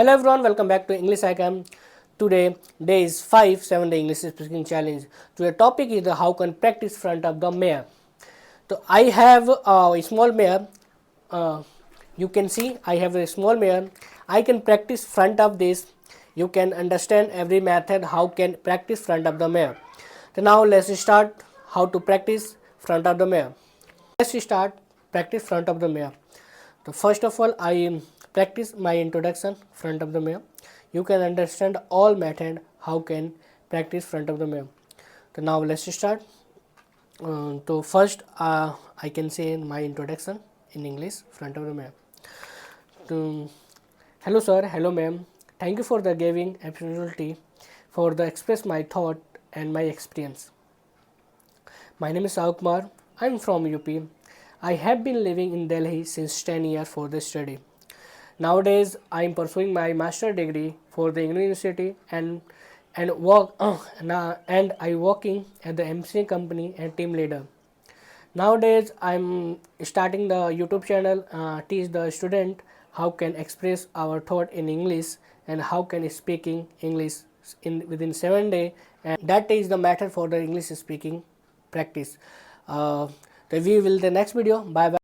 Hello everyone, welcome back to English Icon. Today, day is 5 7 day English speaking challenge. Today topic is how can practice front of the mirror. So I have a small mirror. Uh, you can see I have a small mirror. I can practice front of this. You can understand every method how can practice front of the mirror. So now let's start how to practice front of the mirror. Let's start practice front of the mirror. So first of all, I practice my introduction front of the mirror. You can understand all method how can practice front of the mirror. So now let's start. So first, I can say my introduction in English front of the mirror. So, hello sir, hello ma'am. Thank you for the giving opportunity for the express my thought and my experience. My name is Kumar. I am from UP. I have been living in Delhi since 10 years for the study. Nowadays, I am pursuing my master degree for the university and work and I working at the MC company and team leader. Nowadays, I'm starting the YouTube channel, teach the student how can express our thought in English and how can speaking English in within 7 days, and that is the method for the English speaking practice. The we will the next video. Bye bye.